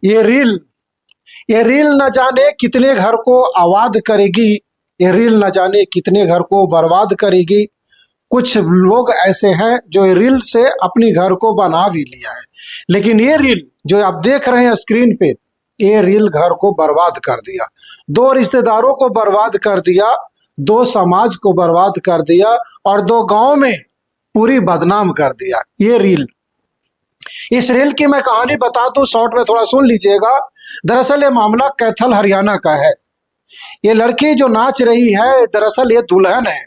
ये रील न जाने कितने घर को आबाद करेगी, ये रील न जाने कितने घर को बर्बाद करेगी। कुछ लोग ऐसे हैं जो रील से अपनी घर को बना भी लिया है, लेकिन ये रील जो आप देख रहे हैं स्क्रीन पे, ये रील घर को बर्बाद कर दिया, दो रिश्तेदारों को बर्बाद कर दिया, दो समाज को बर्बाद कर दिया और दो गांव में पूरी बदनाम कर दिया ये रील। इस रील की मैं कहानी बता दूं शॉर्ट में, थोड़ा सुन लीजिएगा। दरअसल ये मामला कैथल हरियाणा का है। ये लड़की जो नाच रही है, दरअसल ये दुल्हन है,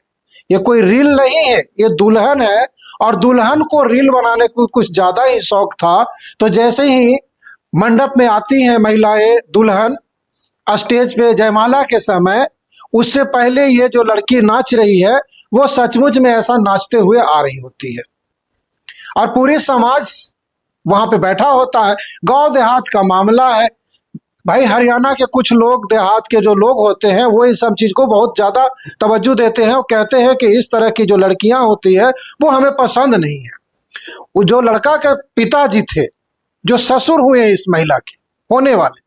ये कोई रील नहीं है, ये दुल्हन है। और दुल्हन को रील बनाने को कुछ ज्यादा ही शौक था, तो जैसे ही मंडप में आती हैं महिलाएं, दुल्हन स्टेज पे जयमाला के समय, उससे पहले ये जो लड़की नाच रही है वो सचमुच में ऐसा नाचते हुए आ रही होती है और पूरी समाज वहां पे बैठा होता है। गांव देहात का मामला है भाई। हरियाणा के कुछ लोग, देहात के जो लोग होते हैं, वो इस सब चीज को बहुत ज्यादा तवज्जो देते हैं और कहते हैं कि इस तरह की जो लड़कियां होती है वो हमें पसंद नहीं है। वो जो लड़का के पिताजी थे, जो ससुर हुए इस महिला के होने वाले,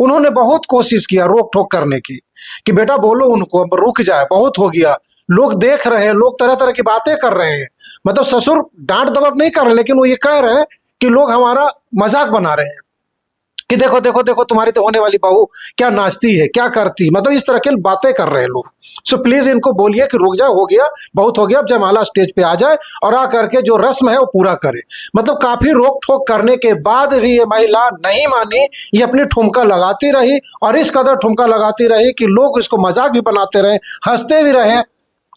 उन्होंने बहुत कोशिश किया रोक टोक करने की कि बेटा बोलो उनको, अब रुक जाए, बहुत हो गया, लोग देख रहे हैं, लोग तरह तरह की बातें कर रहे हैं। मतलब ससुर डांट दबाव नहीं कर रहे, लेकिन वो ये कह रहे हैं कि लोग हमारा मजाक बना रहे हैं कि देखो देखो देखो तुम्हारी तो होने वाली बहू क्या नाचती है, क्या करती, मतलब इस तरह की बातें कर रहे हैं लोग। सो प्लीज इनको बोलिए कि रुक जाए, हो गया, बहुत हो गया, अब जयमाला स्टेज पे आ जाए और आ करके जो रस्म है वो पूरा करे। मतलब काफी रोक ठोक करने के बाद भी ये महिला नहीं मानी, ये अपनी ठुमका लगाती रही और इस कदर ठुमका लगाती रही कि लोग इसको मजाक भी बनाते रहे, हंसते भी रहे।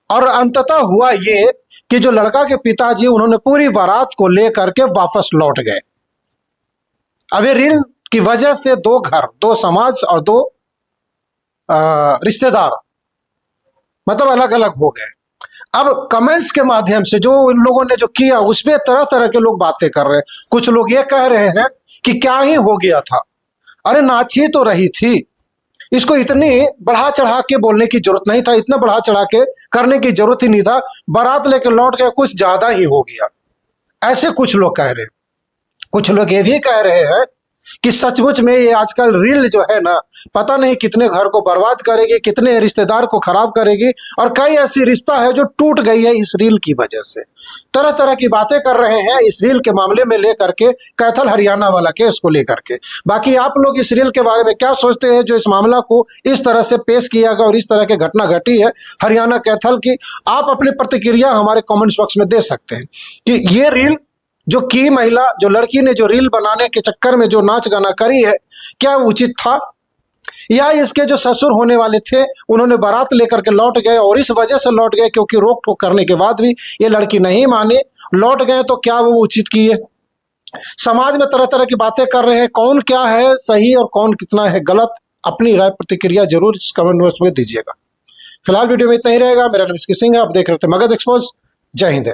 और अंततः हुआ ये कि जो लड़का के पिताजी, उन्होंने पूरी बारात को लेकर के वापस लौट गए। अब ये रील की वजह से दो घर, दो समाज और दो रिश्तेदार मतलब अलग अलग हो गए। अब कमेंट्स के माध्यम से जो इन लोगों ने जो किया, उसमें तरह तरह के लोग बातें कर रहे हैं। कुछ लोग ये कह रहे हैं कि क्या ही हो गया था, अरे नाची तो रही थी, इसको इतनी बढ़ा चढ़ा के बोलने की जरूरत नहीं था, इतना बढ़ा चढ़ा के करने की जरूरत ही नहीं था, बारात लेकर लौट गए, कुछ ज्यादा ही हो गया। ऐसे कुछ लोग कह रहे हैं। कुछ लोग ये भी कह रहे हैं कि सचमुच में ये आजकल रील जो है ना, पता नहीं कितने घर को बर्बाद करेगी, कितने रिश्तेदार को खराब करेगी, और कई ऐसी रिश्ता है जो टूट गई है इस रील की वजह से। तरह तरह की बातें कर रहे हैं इस रील के मामले में लेकर के, कैथल हरियाणा वाला केस को लेकर के। बाकी आप लोग इस रील के बारे में क्या सोचते हैं जो इस मामला को इस तरह से पेश किया गया और इस तरह की घटना घटी है हरियाणा कैथल की? आप अपनी प्रतिक्रिया हमारे कॉमेंट्स बॉक्स में दे सकते हैं कि ये रील जो की महिला, जो लड़की ने जो रील बनाने के चक्कर में जो नाच गाना करी है, क्या उचित था, या इसके जो ससुर होने वाले थे उन्होंने बारात लेकर के लौट गए और इस वजह से लौट गए क्योंकि रोक टोक करने के बाद भी ये लड़की नहीं मानी, लौट गए, तो क्या वो उचित किए? समाज में तरह तरह की बातें कर रहे हैं, कौन क्या है सही और कौन कितना है गलत, अपनी राय प्रतिक्रिया जरूर कमेंट बॉक्स में दीजिएगा। फिलहाल वीडियो में इतना ही रहेगा। मेरा नाम इसकी सिंह है, आप देख रहे थे मगध एक्सपोज। जय हिंद।